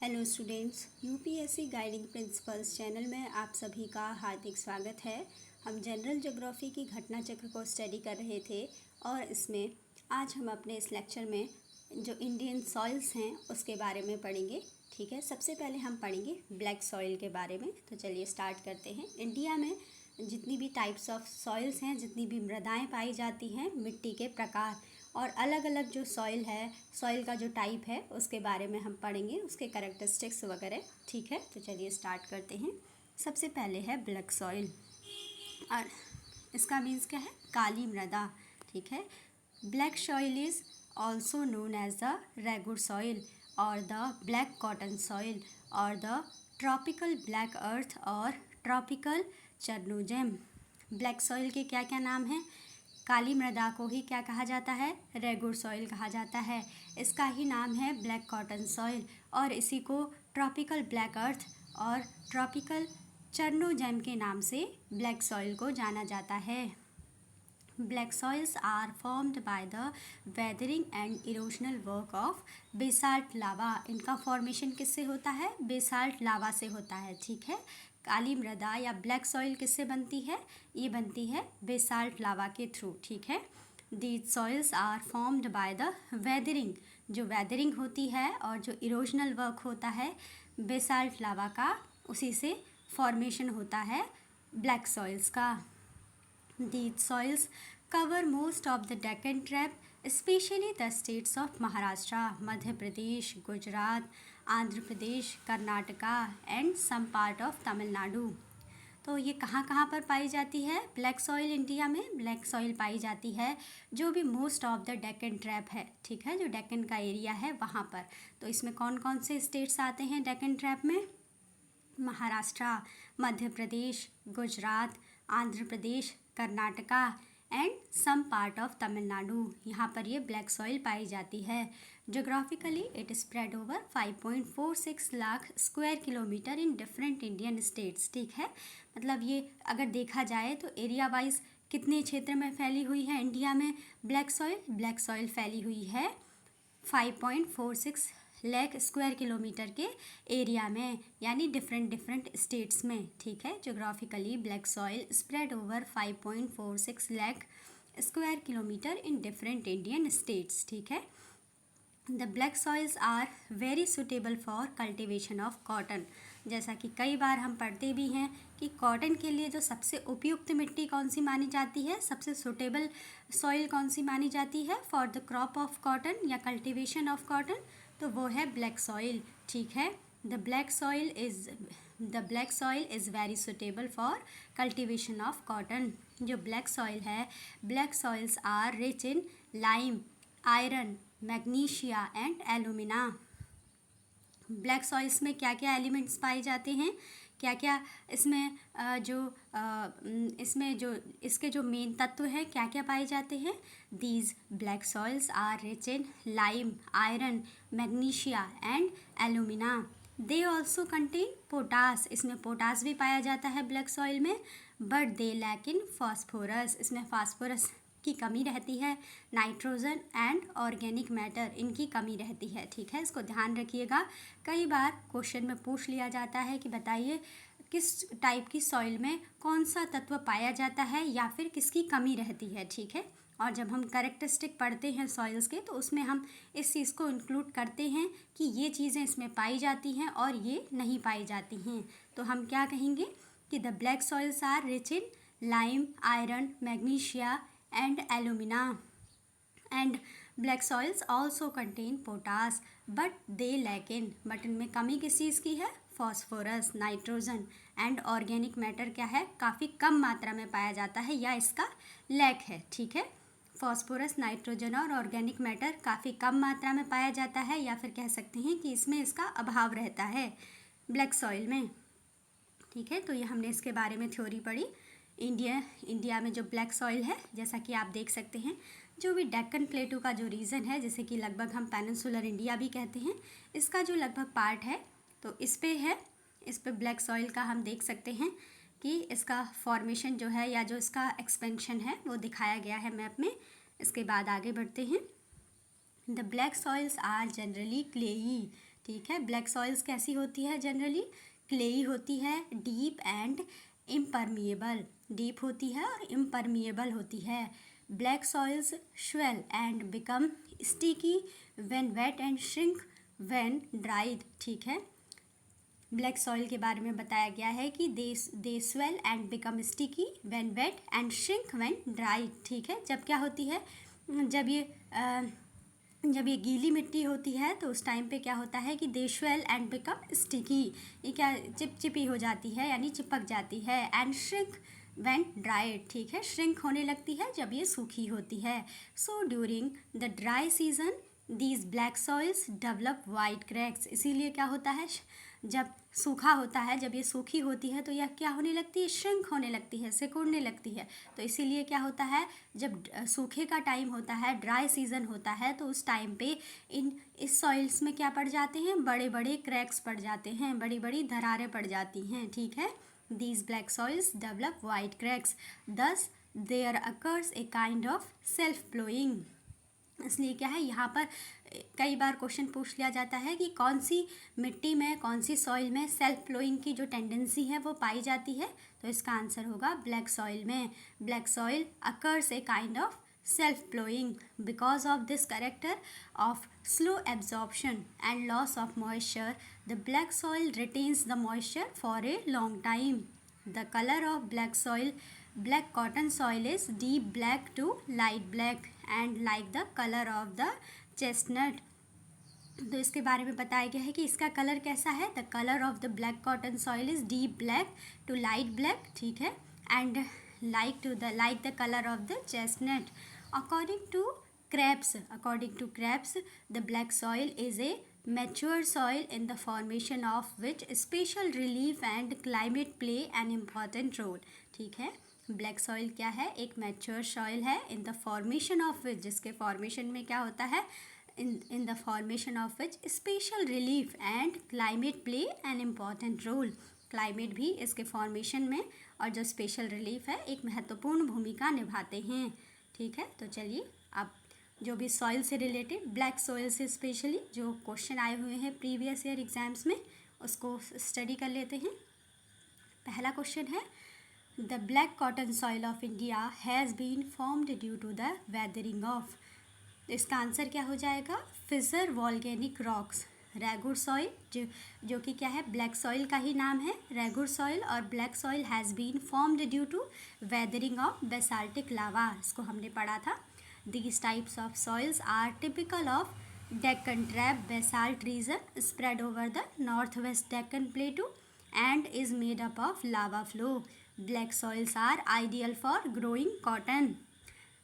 Hello students, UPSC guiding principles channel में आप सभी का हार्दिक स्वागत है। हम जनरल ज्योग्राफी की घटना चक्र को स्टडी कर रहे थे और इसमें आज हम अपने इस लेक्चर में जो इंडियन सॉइल्स हैं उसके बारे में पढ़ेंगे। ठीक है, सबसे पहले हम पढ़ेंगे ब्लैक सॉइल के बारे में। तो चलिए स्टार्ट करते हैं। इंडिया में जितनी भी टाइप्स ऑफ सॉइल्स हैं, जितनी भी मृदाएँ पाई जाती हैं, मिट्टी के प्रकार और अलग अलग जो सॉइल है, सॉइल का जो टाइप है उसके बारे में हम पढ़ेंगे, उसके कैरेक्टरिस्टिक्स वगैरह। ठीक है, तो चलिए स्टार्ट करते हैं। सबसे पहले है ब्लैक सॉइल और इसका मीन्स क्या है? काली मृदा। ठीक है, black soil is also known as the regur soil और द ब्लैक कॉटन सॉइल और द ट्रॉपिकल ब्लैक अर्थ और ट्रॉपिकल चरनोजेम। ब्लैक सॉइल के क्या क्या नाम हैं? काली मृदा को ही क्या कहा जाता है? रेगुर सॉइल कहा जाता है। इसका ही नाम है ब्लैक कॉटन सॉइल और इसी को ट्रॉपिकल ब्लैक अर्थ और ट्रॉपिकल चरनोजेम के नाम से ब्लैक सॉइल को जाना जाता है। Black soils are formed by the weathering and erosional work of basalt lava. इनका फॉर्मेशन किससे होता है? बेसाल्ट लावा से होता है। ठीक है, काली मृदा या ब्लैक सॉइल किससे बनती है? ये बनती है बेसाल्ट लावा के थ्रू। ठीक है, these soils are formed by the weathering. जो वेदरिंग होती है और जो इरोशनल वर्क होता है बेसाल्ट लावा का, उसी से फॉर्मेशन होता है ब्लैक सॉइल्स का। These soils cover most of the Deccan Trap, especially the states of Maharashtra, Madhya Pradesh, Gujarat, Andhra Pradesh, Karnataka and some part of Tamil Nadu. तो ये कहाँ कहाँ पर पाई जाती है ब्लैक सॉइल? इंडिया में ब्लैक सॉइल पाई जाती है जो भी most of the Deccan trap है। ठीक है, जो डेक्कन का एरिया है वहाँ पर। तो इसमें कौन कौन से स्टेट्स आते हैं डेक्कन ट्रैप में? Maharashtra, Madhya Pradesh, Gujarat, Andhra Pradesh, Karnataka and some part of Tamil Nadu. यहाँ पर ये ब्लैक सॉइल पाई जाती है। Geographically it spread over 5.46 lakh square kilometer in different Indian states. ठीक है, मतलब ये अगर देखा जाए तो एरिया वाइज कितने क्षेत्र में फैली हुई है इंडिया में ब्लैक सॉइल? ब्लैक सॉइल फैली हुई है 5.46 लाख स्क्वायर किलोमीटर के एरिया में, यानी डिफरेंट स्टेट्स में। ठीक है, geographically black soil spread over 5.46 lakh square kilometer in different Indian states. ठीक है, the black soils are very suitable for cultivation of cotton. जैसा कि कई बार हम पढ़ते भी हैं कि कॉटन के लिए जो सबसे उपयुक्त मिट्टी कौन सी मानी जाती है, सबसे सुटेबल सॉइल कौन सी मानी जाती है for the crop of cotton या कल्टिवेशन ऑफ कॉटन? तो वो है ब्लैक सॉइल। ठीक है, the black soil is very suitable for cultivation of cotton. जो ब्लैक सॉइल है, black soils are rich in lime, iron, magnesia and alumina. Black soils में क्या क्या एलिमेंट्स पाए जाते हैं? क्या क्या इसमें इसके जो मेन तत्व हैं क्या क्या पाए जाते हैं? These black soils are rich in lime, iron, magnesia and alumina. They also contain potash. इसमें पोटास भी पाया जाता है ब्लैक सॉइल में। But they lack in phosphorus. इसमें फास्फोरस की कमी रहती है। नाइट्रोजन एंड ऑर्गेनिक मैटर, इनकी कमी रहती है। ठीक है, इसको ध्यान रखिएगा। कई बार क्वेश्चन में पूछ लिया जाता है कि बताइए किस टाइप की सॉइल में कौन सा तत्व पाया जाता है या फिर किसकी कमी रहती है। ठीक है, और जब हम कैरेक्टरिस्टिक पढ़ते हैं सॉइल्स के तो उसमें हम इस चीज़ को इंक्लूड करते हैं कि ये चीज़ें इसमें पाई जाती हैं और ये नहीं पाई जाती हैं। तो हम क्या कहेंगे कि the black soils are rich in lime, iron, magnesia and alumina, and black soils also contain potash but they lack in, but इनमें कमी किस चीज़ की है? Phosphorus, nitrogen and organic matter क्या है? काफ़ी कम मात्रा में पाया जाता है या इसका लैक है। ठीक है, फॉस्फोरस, नाइट्रोजन और ऑर्गेनिक मैटर काफ़ी कम मात्रा में पाया जाता है या फिर कह सकते हैं कि इसमें इसका अभाव रहता है ब्लैक सॉइल में। ठीक है, तो ये हमने इसके बारे में थ्योरी पढ़ी। इंडिया में जो ब्लैक सॉइल है, जैसा कि आप देख सकते हैं, जो भी डेक्कन प्लेटू का जो रीजन है, जैसे कि लगभग हम पेनिनसुलर इंडिया भी कहते हैं, इसका जो लगभग पार्ट है तो इस पे है। इस पे ब्लैक सॉइल का हम देख सकते हैं कि इसका फॉर्मेशन जो है या जो इसका एक्सपेंशन है वो दिखाया गया है मैप में। इसके बाद आगे बढ़ते हैं। The black soils are generally clayey. ठीक है। ब्लैक सॉइल्स कैसी होती है जनरली? क्लेई होती है, डीप एंड इम्परमिएबल, डीप होती है और इम्परमिएबल होती है। Black soils swell and become sticky when wet and shrink when dried, ठीक है। ब्लैक सॉइल के बारे में बताया गया है कि they swell and become sticky when wet and shrink when dried, ठीक है। जब क्या होती है, जब ये गीली मिट्टी होती है तो उस टाइम पे क्या होता है कि they swell and become sticky, ये क्या चिपचिपी हो जाती है यानी चिपक जाती है। एंड श्रिंक व्हेन ड्राइड, ठीक है, श्रिंक होने लगती है जब ये सूखी होती है। So during the dry season these black soils develop wide cracks, इसीलिए क्या होता है, जब सूखा होता है, जब ये सूखी होती है तो यह क्या होने लगती है, श्रिंक होने लगती है, सिकुड़ने लगती है। तो इसीलिए क्या होता है, जब सूखे का टाइम होता है, ड्राई सीजन होता है, तो उस टाइम पे इस सॉइल्स में क्या पड़ जाते हैं, बड़े बड़े क्रैक्स पड़ जाते हैं, बड़ी बड़ी दरारें पड़ जाती हैं, ठीक है। These black soils develop wide cracks thus there occurs a kind of self ploughing, इसलिए क्या है, यहाँ पर कई बार क्वेश्चन पूछ लिया जाता है कि कौन सी मिट्टी में, कौन सी सॉइल में सेल्फ फ्लोइंग की जो टेंडेंसी है वो पाई जाती है, तो इसका आंसर होगा ब्लैक सॉइल में। Black soil occurs a kind of self flowing because of this character of slow absorption and loss of moisture the black soil retains the moisture for a long time. The colour of black soil, black cotton soil is deep black to light black and like the color of the chestnut। तो इसके बारे में बताया गया है कि इसका colour कैसा है, the colour of the black cotton soil is deep black to light black, ठीक है, and like the colour of the chestnut. According to Krebs the black soil is a mature soil in the formation of which spatial relief and climate play an important role, ठीक है। Black soil क्या है, एक mature soil है, in the formation of which, जिसके फॉर्मेशन में क्या होता है, in the formation of which special relief and climate play an important role, climate भी इसके फॉर्मेशन में और जो स्पेशल रिलीफ है एक महत्वपूर्ण भूमिका निभाते हैं, ठीक है। तो चलिए अब जो भी सॉइल से रिलेटेड, ब्लैक सॉइल से स्पेशली जो क्वेश्चन आए हुए हैं प्रीवियस ईयर एग्जाम्स में, उसको स्टडी कर लेते हैं। पहला क्वेश्चन है, the black cotton soil of India has been formed due to the weathering of, इसका आंसर क्या हो जाएगा, fissure volcanic rocks. Regur soil जो कि क्या है, ब्लैक सॉइल का ही नाम है रेगुर सॉइल, और black soil has been formed due to weathering of basaltic lava, इसको हमने पढ़ा था। These types of soils are typical of Deccan Trap basalt region spread over the northwest Deccan Plateau and is made up of lava flow. Black soils are ideal for growing cotton.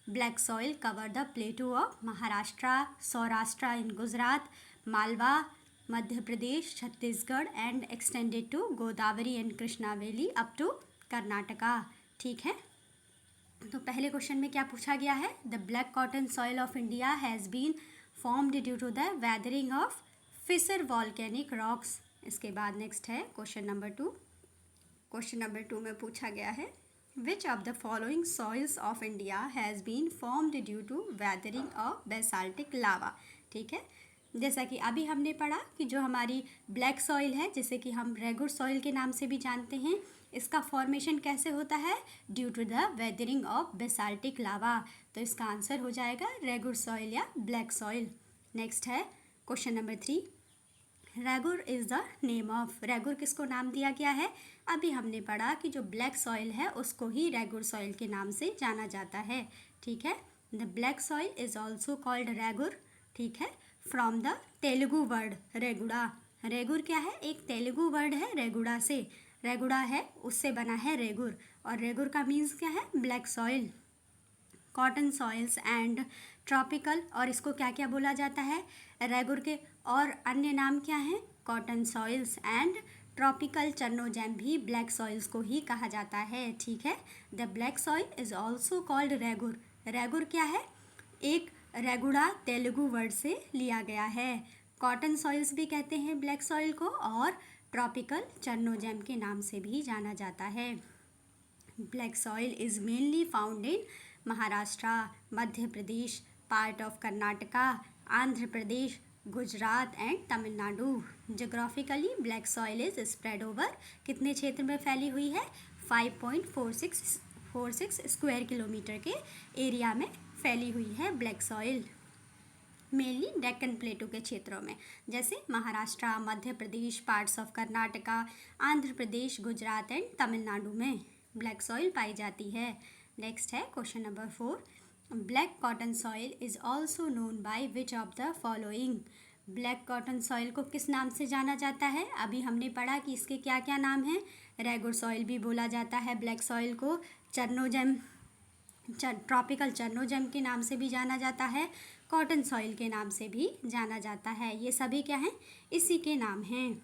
Black soil cover the plateau of Maharashtra, Saurashtra in Gujarat, Malwa, Madhya Pradesh, Chhattisgarh and extended to Godavari and Krishna Valley up to Karnataka, ठीक है। तो पहले question में क्या पूछा गया है, the black cotton soil of India has been formed due to the weathering of fissure volcanic rocks. इसके बाद नेक्स्ट है क्वेश्चन नंबर 2। क्वेश्चन नंबर 2 में पूछा गया है, which of the following soils of India has been formed due to weathering of basaltic lava, ठीक है। जैसा कि अभी हमने पढ़ा कि जो हमारी ब्लैक सॉइल है, जिसे कि हम रेगुर सॉइल के नाम से भी जानते हैं, इसका फॉर्मेशन कैसे होता है, due to the weathering of basaltic lava, तो इसका आंसर हो जाएगा रेगुर सॉइल या ब्लैक सॉइल। नेक्स्ट है question number 3, regur is the name of, regur किसको नाम दिया गया है, अभी हमने पढ़ा कि जो ब्लैक सॉइल है उसको ही रेगुर सॉइल के नाम से जाना जाता है, ठीक है। The black soil is also called regur, ठीक है, from the Telugu word reguda. Regur क्या है, एक तेलुगु वर्ड है रेगुड़ा से, रेगुड़ा है उससे बना है रेगुर, और रेगुर का मीन्स क्या है, black soil. Cotton soils and tropical, और इसको क्या क्या बोला जाता है, रेगुर के और अन्य नाम क्या हैं, कॉटन सॉइल्स एंड ट्रॉपिकल चर्नोजैम भी ब्लैक सॉइल्स को ही कहा जाता है, ठीक है। The black soil is also called regur, regur क्या है, एक रेगुड़ा तेलुगु वर्ड से लिया गया है। कॉटन सॉइल्स भी कहते हैं ब्लैक सॉइल को, और ट्रॉपिकल चर्नोजैम के नाम से भी जाना जाता है। Black soil is mainly found in Maharashtra, Madhya Pradesh, part of Karnataka, Andhra Pradesh, Gujarat and Tamil Nadu. Geographically black soil is spread over कितने क्षेत्र में फैली हुई है? 5.46 स्क्वायर किलोमीटर के एरिया में फैली हुई है black soil. Mainly Deccan plateau के क्षेत्रों में, जैसे Maharashtra, Madhya Pradesh, parts of Karnataka, Andhra Pradesh, Gujarat and Tamil Nadu में ब्लैक सॉइल पाई जाती है। नेक्स्ट है question number 4, black cotton soil is also known by which of the following. Black cotton soil को किस नाम से जाना जाता है? अभी हमने पढ़ा कि इसके क्या क्या नाम हैं। रेगुर सॉइल भी बोला जाता है ब्लैक सॉइल को, चरनोजेम, ट्रॉपिकल चरनोजेम के नाम से भी जाना जाता है, कॉटन सॉइल के नाम से भी जाना जाता है। ये सभी क्या हैं? इसी के नाम हैं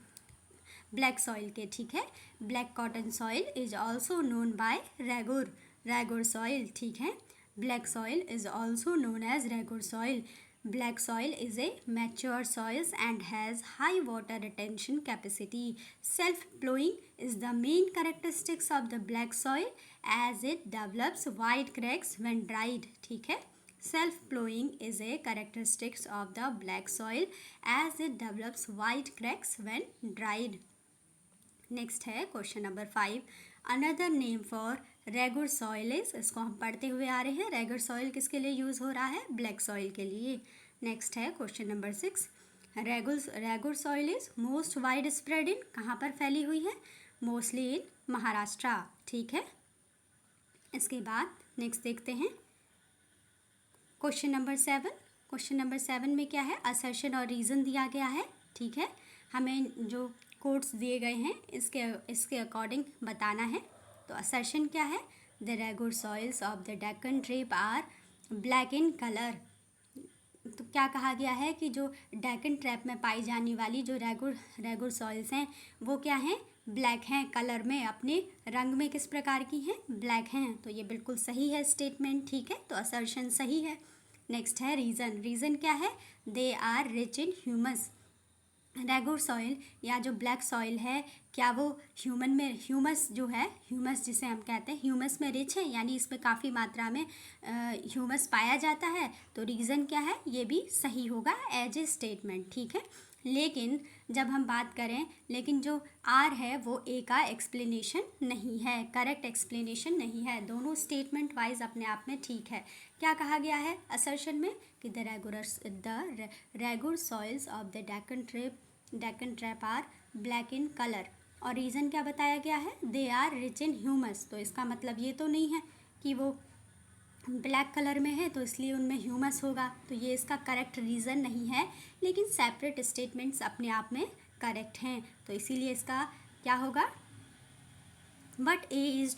ब्लैक सॉइल के, ठीक है। Black cotton soil is also known by regur soil, ठीक है। Black soil is also known as regur soil. Black soil is a mature soils and has high water retention capacity. Self-plowing is the main characteristics of the black soil as it develops wide cracks when dried. ठीक है, self-plowing is a characteristics of the black soil as it develops wide cracks when dried. Next है question number 5, another name for regur soil is, इसको हम पढ़ते हुए आ रहे हैं। Regur soil किसके लिए यूज़ हो रहा है? ब्लैक सॉइल के लिए। नेक्स्ट है question number 6, regur soil is most wide spread in, कहाँ पर फैली हुई है? मोस्टली इन महाराष्ट्र, ठीक है। इसके बाद नेक्स्ट देखते हैं क्वेश्चन नंबर 7। क्वेश्चन नंबर 7 में क्या है? असर्शन और रीज़न दिया गया है, ठीक है। हमें जो कोट्स दिए गए हैं इसके अकॉर्डिंग बताना है। तो असर्शन क्या है? The regur soils of the Deccan trap are black in colour. तो क्या कहा गया है कि जो डेक्कन ट्रैप में पाई जाने वाली जो रेगुर सॉइल्स हैं वो क्या हैं? ब्लैक हैं कलर में, अपने रंग में किस प्रकार की हैं? ब्लैक हैं। तो ये बिल्कुल सही है स्टेटमेंट, ठीक है। तो असर्शन सही है। नेक्स्ट है रीज़न। रीज़न क्या है? They are rich in humus. Regur soil या जो ब्लैक सॉइल है, क्या वो ह्यूमस जो है, ह्यूमस जिसे हम कहते हैं, ह्यूमस में रिच है, यानी इसमें काफ़ी मात्रा में ह्यूमस पाया जाता है। तो रीज़न क्या है? ये भी सही होगा एज ए स्टेटमेंट, ठीक है। लेकिन जब हम बात करें, लेकिन जो आर है वो ए का एक्सप्लेनेशन नहीं है, करेक्ट एक्सप्लेनेशन नहीं है। दोनों स्टेटमेंट वाइज अपने आप में ठीक है। क्या कहा गया है असर्शन में? कि the regur soils of the Deccan trap are black in colour. और रीज़न क्या बताया गया है? They are rich in humus. तो इसका मतलब ये तो नहीं है कि वो ब्लैक कलर में है तो इसलिए उनमें ह्यूमस होगा। तो ये इसका करेक्ट रीज़न नहीं है, लेकिन सेपरेट स्टेटमेंट्स अपने आप में करेक्ट हैं। तो इसीलिए इसका क्या होगा? But A is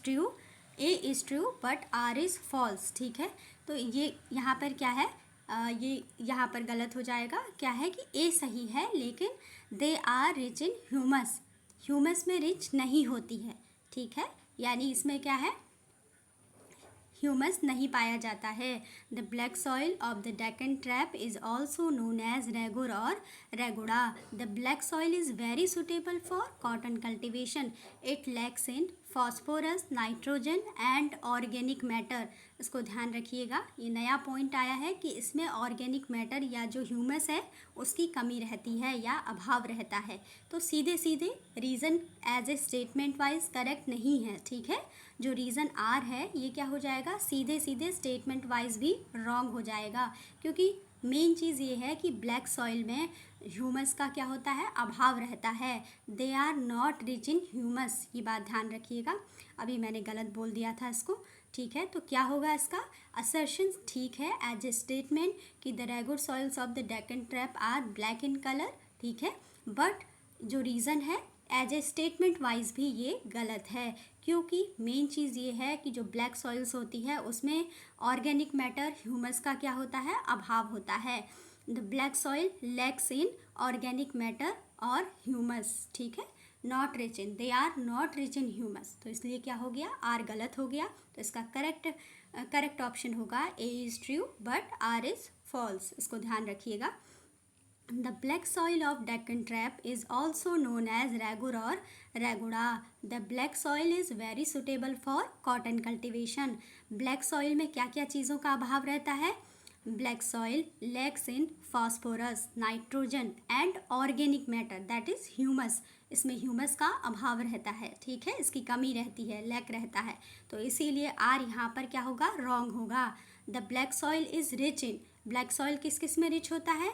true but R is false, ठीक है। तो ये यहाँ पर क्या है? ये यहाँ पर गलत हो जाएगा। क्या है कि ए सही है, लेकिन they are rich in humus में रिच नहीं होती है, ठीक है। यानी इसमें क्या है? ह्यूमस नहीं पाया जाता है। The black soil of the Deccan trap is also known as regur और reguda. The black soil is very suitable for cotton cultivation. It lacks in phosphorus, nitrogen and organic matter. इसको ध्यान रखिएगा, ये नया पॉइंट आया है कि इसमें ऑर्गेनिक मैटर या जो ह्यूमस है उसकी कमी रहती है या अभाव रहता है। तो सीधे reason as a statement wise correct नहीं है, ठीक है। जो रीज़न आर है ये क्या हो जाएगा? सीधे स्टेटमेंट वाइज भी रॉन्ग हो जाएगा, क्योंकि मेन चीज़ ये है कि ब्लैक सॉइल में ह्यूमस का क्या होता है? अभाव रहता है। They are not rich in humus, ये बात ध्यान रखिएगा। अभी मैंने गलत बोल दिया था इसको, ठीक है। तो क्या होगा इसका? असर्शन ठीक है एज ए स्टेटमेंट कि the regur soils of the Deccan trap are black in colour, ठीक है। बट जो रीज़न है एज ए स्टेटमेंट वाइज भी ये गलत है, क्योंकि मेन चीज़ ये है कि जो ब्लैक सॉइल्स होती है उसमें ऑर्गेनिक मैटर, ह्यूमस का क्या होता है? अभाव होता है। The black soil lacks in organic matter और ह्यूमस, ठीक है। Not rich in, they are not rich in humus. तो इसलिए क्या हो गया? आर गलत हो गया। तो इसका करेक्ट ऑप्शन होगा A is true but R is false. इसको ध्यान रखिएगा। The black soil of Deccan Trap is also known as Ragur or Raguda. The black soil is very suitable for cotton cultivation. Black soil में क्या क्या चीज़ों का अभाव रहता है? Black soil lacks in phosphorus, nitrogen and organic matter that is humus. इसमें humus का अभाव रहता है, ठीक है, इसकी कमी रहती है, लैक रहता है, तो इसीलिए आर यहाँ पर क्या होगा, रॉन्ग होगा। The black soil is rich in, black soil किस किस में रिच होता है,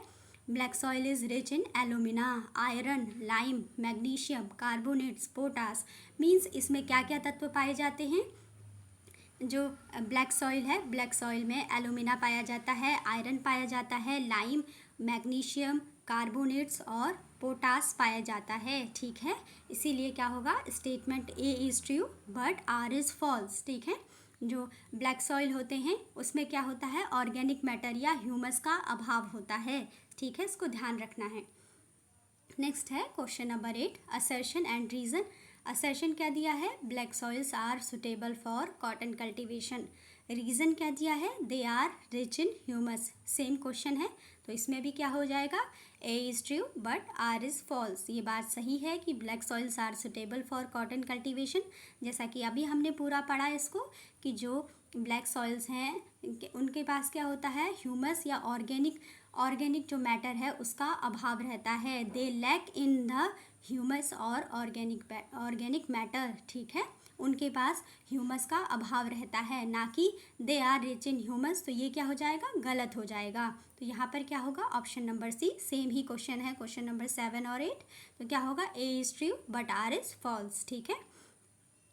black soil is rich in alumina, iron, lime, magnesium, carbonates, potash. Means इसमें क्या क्या तत्व पाए जाते हैं, जो ब्लैक सॉइल है, ब्लैक सॉइल में एलुमिना पाया जाता है, आयरन पाया जाता है, लाइम, मैग्नीशियम, कार्बोनेट्स और पोटास पाया जाता है, ठीक है। इसीलिए क्या होगा, statement A is true but R is false, ठीक है। जो ब्लैक सॉइल होते हैं उसमें क्या होता है, ऑर्गेनिक मैटर या ह्यूमस का अभाव होता है, ठीक है, इसको ध्यान रखना है। नेक्स्ट है question number 8, assertion and reason. Assertion क्या दिया है, black soils are suitable for cotton cultivation. Reason क्या दिया है, they are rich in humus. Same question है, तो इसमें भी क्या हो जाएगा, A is true but R is false. ये बात सही है कि black soils are suitable for cotton cultivation, जैसा कि अभी हमने पूरा पढ़ा इसको, कि जो ब्लैक सॉइल्स हैं उनके पास क्या होता है, ह्यूमस या ऑर्गेनिक जो मैटर है उसका अभाव रहता है। They lack in the humus और ऑर्गेनिक मैटर, ठीक है, उनके पास ह्यूमस का अभाव रहता है, ना कि they are rich in humus. तो ये क्या हो जाएगा, गलत हो जाएगा। तो यहाँ पर क्या होगा, ऑप्शन नंबर सी। सेम ही क्वेश्चन है, क्वेश्चन नंबर 7 और 8, तो क्या होगा, A is true but R is false, ठीक है।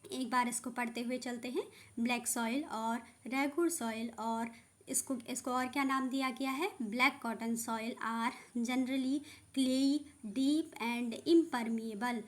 एक बार इसको पढ़ते हुए चलते हैं। ब्लैक सॉइल और रेगुलर सॉइल और इसको और क्या नाम दिया गया है, black cotton soil are generally clayey, deep and impermeable.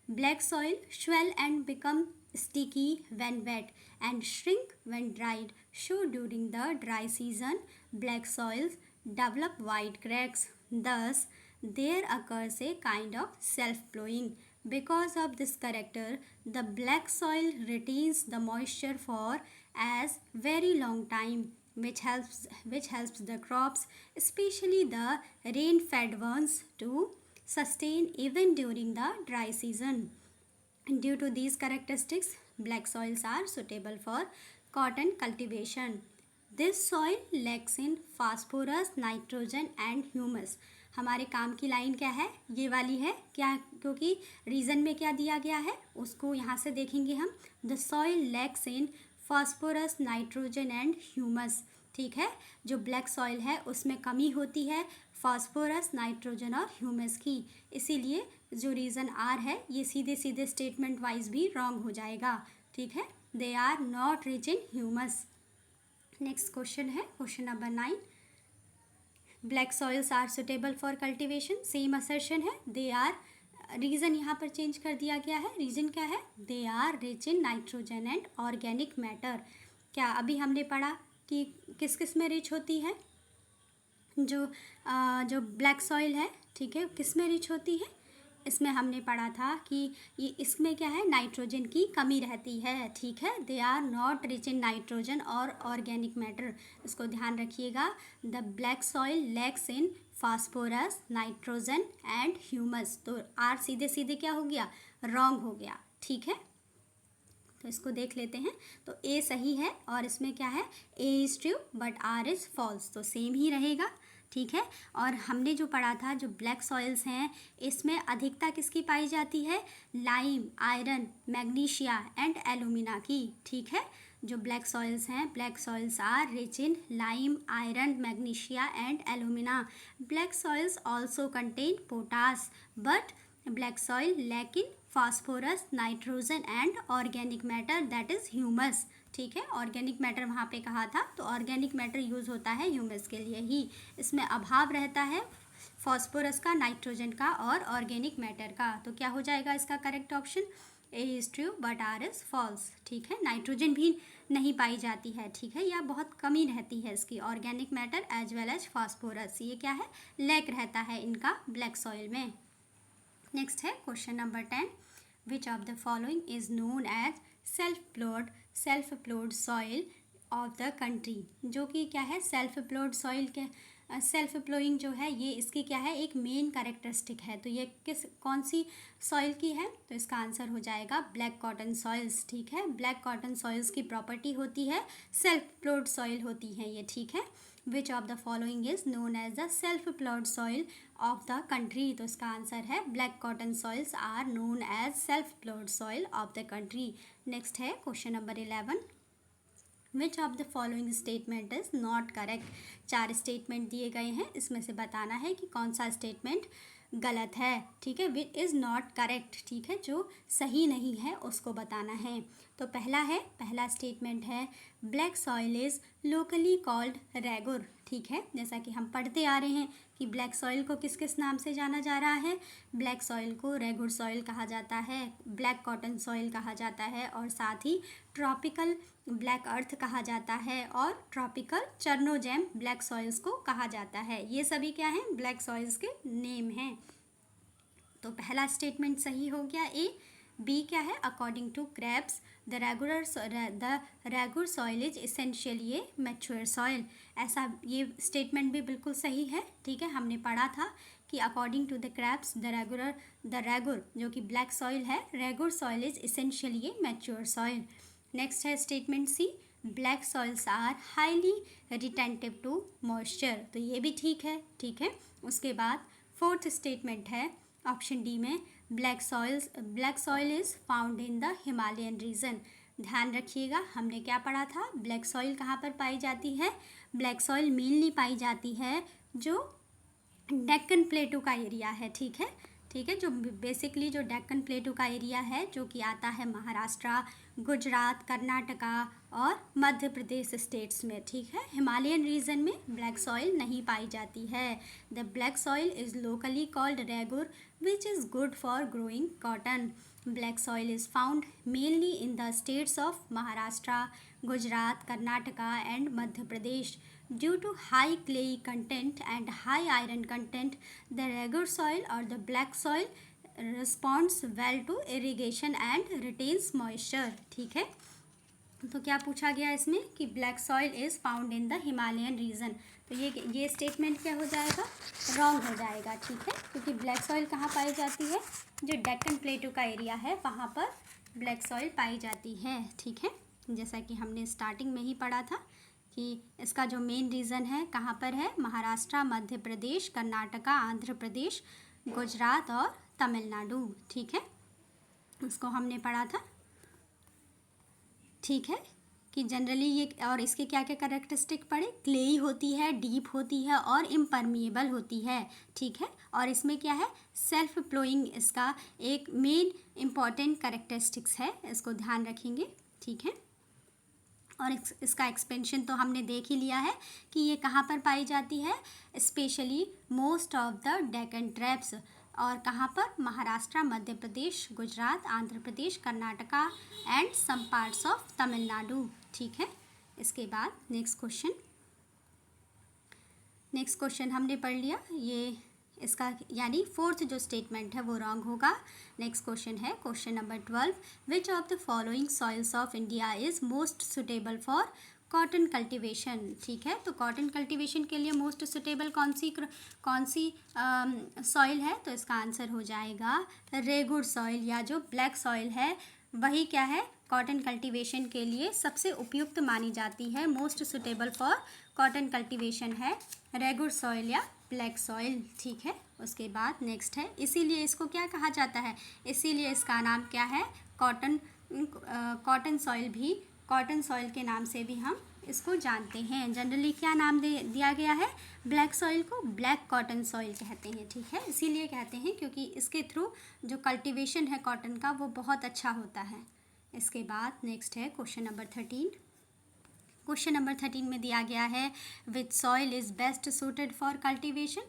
Black soil swell and become sticky when wet and shrink when dried. So during the dry season, black soils develop wide cracks. Thus, there occurs a kind of self-plowing. Because of this character, the black soil retains the moisture for as very long time, which helps the crops, especially the rain-fed ones, to sustain even during the dry season. Due to these characteristics, black soils are suitable for cotton cultivation. This soil lacks in phosphorus, nitrogen and humus. हमारे काम की line क्या है, ये वाली है क्या, क्योंकि रीज़न में क्या दिया गया है उसको यहाँ से देखेंगे हम। The soil lacks in phosphorus, nitrogen and humus, ठीक है। जो ब्लैक सॉइल है उसमें कमी होती है फॉस्फोरस, नाइट्रोजन और ह्यूमस की, इसीलिए जो रीज़न आर है ये सीधे सीधे स्टेटमेंट वाइज भी रॉन्ग हो जाएगा, ठीक है। They are not rich in humus. Next question है question number 9, black soils are suitable for cultivation. Same assertion है, दे आर, रीज़न यहाँ पर चेंज कर दिया गया है। रीज़न क्या है, they are rich in nitrogen and organic matter. क्या अभी हमने पढ़ा कि किस किस में रिच होती है, जो ब्लैक सॉइल है, ठीक है, किस में रिच होती है, इसमें हमने पढ़ा था कि ये इसमें क्या है, नाइट्रोजन की कमी रहती है, ठीक है। They are not rich in nitrogen और ऑर्गेनिक मैटर, इसको ध्यान रखिएगा। The black soil lacks in phosphorus, nitrogen and humus. तो आर सीधे सीधे क्या हो गया, रॉन्ग हो गया, ठीक है। तो इसको देख लेते हैं। तो ए सही है और इसमें क्या है, A is true but R is false, तो सेम ही रहेगा, ठीक है। और हमने जो पढ़ा था, जो ब्लैक सॉइल्स हैं इसमें अधिकता किसकी पाई जाती है, lime, iron, magnesia and alumina की, ठीक है। जो ब्लैक सॉइल्स हैं, black soils are rich in lime, iron, magnesia and alumina. Black soils also contain potash but black soil lack in phosphorus, nitrogen and organic matter that is humus, ठीक है। Organic matter वहाँ पे कहा था, तो organic matter use होता है humus के लिए ही। इसमें अभाव रहता है फॉस्फोरस का, नाइट्रोजन का और ऑर्गेनिक मैटर का। तो क्या हो जाएगा इसका correct option, A is true but R is false, ठीक है। नाइट्रोजन भी नहीं पाई जाती है, ठीक है, या बहुत कमी रहती है इसकी, organic matter as well as phosphorus, ये क्या है, लैक रहता है इनका ब्लैक सॉइल में। नेक्स्ट है question number 10, which of the following is known as self ploughed soil of the country. जो कि क्या है, सेल्फ प्लोड सॉइल के, सेल्फ प्लोइंग जो है ये इसकी क्या है, एक मेन कैरेक्टरिस्टिक है। तो ये कौन सी सॉइल की है, तो इसका आंसर हो जाएगा ब्लैक कॉटन सॉइल्स, ठीक है। ब्लैक कॉटन सॉइल्स की प्रॉपर्टी होती है सेल्फ प्लोड सॉइल होती है ये, ठीक है। Which of the following is known as the self ploughed soil of the country. तो इसका आंसर है black cotton soils are known as self ploughed soil of the country. Next है question number 11, which of the following statement is not correct. 4 statement दिए गए हैं, इसमें से बताना है कि कौन सा स्टेटमेंट गलत है। ठीक है, विच इज़ नॉट करेक्ट, ठीक है, जो सही नहीं है उसको बताना है। तो पहला स्टेटमेंट है black soil is locally called regur. ठीक है, जैसा कि हम पढ़ते आ रहे हैं कि ब्लैक सॉइल को किस किस नाम से जाना जा रहा है। ब्लैक सॉइल को रेगुर सॉइल कहा जाता है, ब्लैक कॉटन सॉइल कहा जाता है, और साथ ही ट्रॉपिकल ब्लैक अर्थ कहा जाता है, और ट्रॉपिकल चर्नोजेम ब्लैक सॉइल्स को कहा जाता है। ये सभी क्या हैं, ब्लैक सॉइल्स के नेम हैं। तो पहला स्टेटमेंट सही हो गया ए। बी क्या है, according to Krebs the regur soil is essentially a mature soil. ऐसा ये स्टेटमेंट भी बिल्कुल सही है। ठीक है, हमने पढ़ा था कि according to the Krebs the regur जो कि ब्लैक सॉइल है, regur soil is essentially a mature soil. Next है statement C, black soils are highly retentive to moisture. तो ये भी ठीक है। ठीक है, उसके बाद फोर्थ स्टेटमेंट है ऑप्शन डी में, black soil is found in the Himalayan region. ध्यान रखिएगा, हमने क्या पढ़ा था, ब्लैक सॉइल कहाँ पर पाई जाती है। ब्लैक सॉइल मेनली पाई जाती है जो डेक्कन प्लेटू का एरिया है। ठीक है, जो बेसिकली जो डेक्कन प्लेटू का एरिया है, जो कि आता है महाराष्ट्र, गुजरात, कर्नाटका और मध्य प्रदेश स्टेट्स में। ठीक है, हिमालयन रीजन में ब्लैक सॉइल नहीं पाई जाती है। The black soil is locally called regur which is good for growing cotton. Black soil is found mainly in the states of Maharashtra, Gujarat, Karnataka and Madhya Pradesh. Due to high clay content and high iron content, the regular soil or the black soil responds well to irrigation and retains moisture. ठीक है, तो क्या पूछा गया इसमें कि black soil is found in the Himalayan region. तो ये स्टेटमेंट क्या हो जाएगा, रॉन्ग हो जाएगा। ठीक है, क्योंकि ब्लैक सॉइल कहाँ पाई जाती है, जो डेक्कन प्लेटू का एरिया है वहाँ पर ब्लैक सॉइल पाई जाती है। ठीक है, जैसा कि हमने स्टार्टिंग में ही पढ़ा था कि इसका जो मेन रीज़न है कहाँ पर है, महाराष्ट्र, मध्य प्रदेश, कर्नाटका, आंध्र प्रदेश, गुजरात और तमिलनाडु। ठीक है, उसको हमने पढ़ा था। ठीक है, कि जनरली ये और इसके क्या क्या कैरेक्टरिस्टिक पढ़े, क्लेई होती है, डीप होती है और इम्परमिएबल होती है। ठीक है, और इसमें क्या है, सेल्फ प्लोइंग इसका एक मेन इम्पॉर्टेंट कैरेक्टरिस्टिक्स है, इसको ध्यान रखेंगे। ठीक है, और इसका एक्सपेंशन तो हमने देख ही लिया है कि ये कहाँ पर पाई जाती है, specially most of the Deccan traps, और कहाँ पर, Maharashtra, Madhya Pradesh, Gujarat, Andhra Pradesh, Karnataka and some parts of Tamil Nadu. ठीक है, इसके बाद नेक्स्ट क्वेश्चन हमने पढ़ लिया, ये इसका यानी फोर्थ जो स्टेटमेंट है वो रॉन्ग होगा। नेक्स्ट क्वेश्चन है question number 12, which of the following soils of India is most suitable for cotton cultivation. ठीक है, तो कॉटन कल्टीवेशन के लिए मोस्ट सुटेबल कौन सी सॉइल है, तो इसका आंसर हो जाएगा रेगुर सॉइल, या जो ब्लैक सॉइल है वही क्या है, कॉटन कल्टीवेशन के लिए सबसे उपयुक्त मानी जाती है। Most suitable for cotton cultivation है रेगुर सॉइल या ब्लैक सॉइल। ठीक है, उसके बाद नेक्स्ट है, इसीलिए इसको क्या कहा जाता है, इसीलिए इसका नाम क्या है, कॉटन सॉइल भी, कॉटन सॉइल के नाम से भी हम इसको जानते हैं। जनरली क्या नाम दिया गया है, ब्लैक सॉइल को ब्लैक कॉटन सॉइल कहते हैं। ठीक है, इसीलिए कहते हैं क्योंकि इसके थ्रू जो कल्टीवेशन है कॉटन का वो बहुत अच्छा होता है। इसके बाद नेक्स्ट है क्वेश्चन नंबर 13। क्वेश्चन नंबर 13 में दिया गया है, which soil is best suited for cultivation,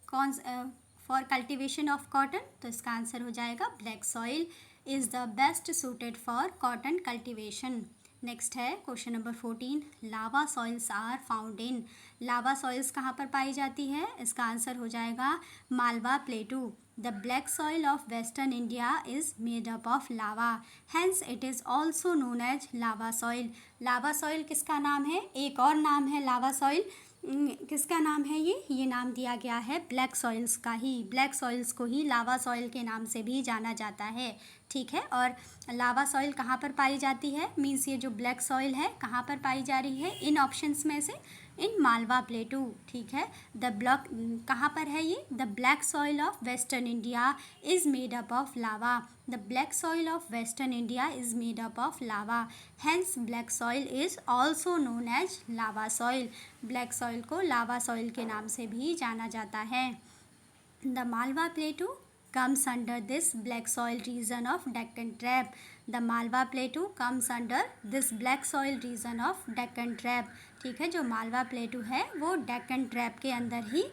for cultivation of cotton. तो इसका आंसर हो जाएगा black soil is the best suited for cotton cultivation. Next है question number 14, lava soils are found in. Lava soils कहाँ पर पाई जाती है, इसका आंसर हो जाएगा Malwa plateau. The black soil of western India is made up of lava, hence it is also known as lava soil. Lava soil किसका नाम है, एक और नाम है लावा सॉइल, किसका नाम है ये नाम दिया गया है ब्लैक सॉइल्स का ही, ब्लैक सॉइल्स को ही लावा सॉइल के नाम से भी जाना जाता है। ठीक है, और लावा सॉइल कहाँ पर पाई जाती है, मीन्स ये जो ब्लैक सॉइल है कहाँ पर पाई जा रही है, इन ऑप्शंस में से इन मालवा प्लेटू। ठीक है, द ब्लॉक कहाँ पर है ये? The black soil of western India is made up of lava. The black soil of western India is made up of lava, hence black soil is also known as lava soil. Black soil को lava soil के नाम से भी जाना जाता है। The Malwa प्लेटू comes under this black soil region of Deccan Trap. The Malwa Plateau comes under this black soil region of Deccan Trap. ठीक है, जो मालवा प्लेटू है वो डेक्कन ट्रैप के अंदर ही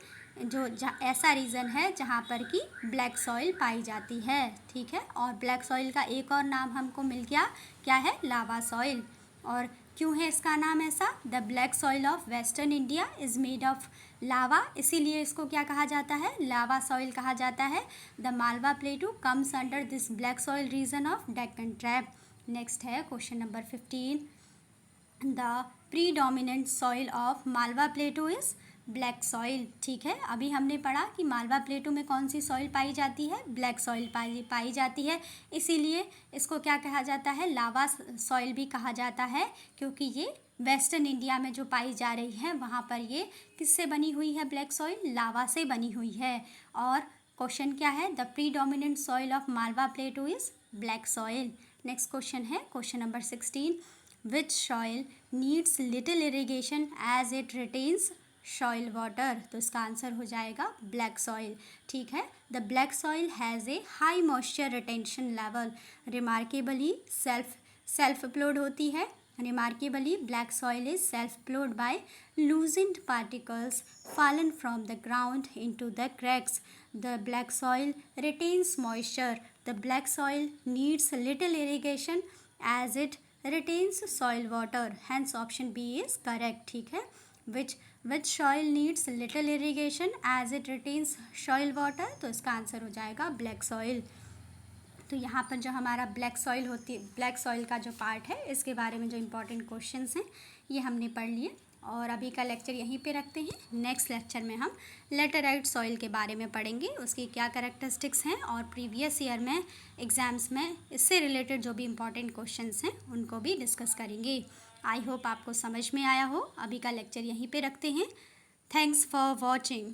जो ऐसा रीजन है जहाँ पर कि ब्लैक सॉइल पाई जाती है। ठीक है, और ब्लैक सॉइल का एक और नाम हमको मिल गया, क्या है? लावा सॉइल। और क्यों है इसका नाम ऐसा? The black soil of western India is made of lava, इसीलिए इसको क्या कहा जाता है? लावा सॉइल कहा जाता है। The Malwa plateau comes under this black soil region of Deccan trap. Next है question number 15। The predominant soil of Malwa plateau is black soil. ठीक है, अभी हमने पढ़ा कि मालवा प्लेटू में कौन सी सॉइल पाई जाती है? ब्लैक सॉइल पाई जाती है, इसीलिए इसको क्या कहा जाता है? लावा सॉइल भी कहा जाता है, क्योंकि ये वेस्टर्न इंडिया में जो पाई जा रही है वहाँ पर ये किससे बनी हुई है? ब्लैक सॉइल लावा से बनी हुई है। और क्वेश्चन क्या है? The predominant soil of Malwa plateau is black soil. Next question है question number 16। Which soil needs little irrigation as it retains soil water? तो इसका आंसर हो जाएगा ब्लैक सॉइल। ठीक है, the black soil has a high moisture retention level. Remarkably self ploughed होती है। Remarkably, black soil is self-plowed by loosened particles fallen from the ground into the cracks. The black soil retains moisture. The black soil needs little irrigation as it retains soil water. Hence, option B is correct. ठीक है, which soil needs little irrigation as it retains soil water? तो इसका answer हो जाएगा black soil। तो यहाँ पर जो हमारा ब्लैक सॉइल का जो पार्ट है इसके बारे में जो इम्पोर्टेंट क्वेश्चंस हैं ये हमने पढ़ लिए, और अभी का लेक्चर यहीं पे रखते हैं। नेक्स्ट लेक्चर में हम लेटराइट सॉइल के बारे में पढ़ेंगे, उसकी क्या कैरेक्टरिस्टिक्स हैं, और प्रीवियस ईयर में एग्ज़ाम्स में इससे रिलेटेड जो भी इम्पोर्टेंट क्वेश्चंस हैं उनको भी डिस्कस करेंगे। आई होप आपको समझ में आया हो। अभी का लेक्चर यहीं पर रखते हैं। Thanks for watching.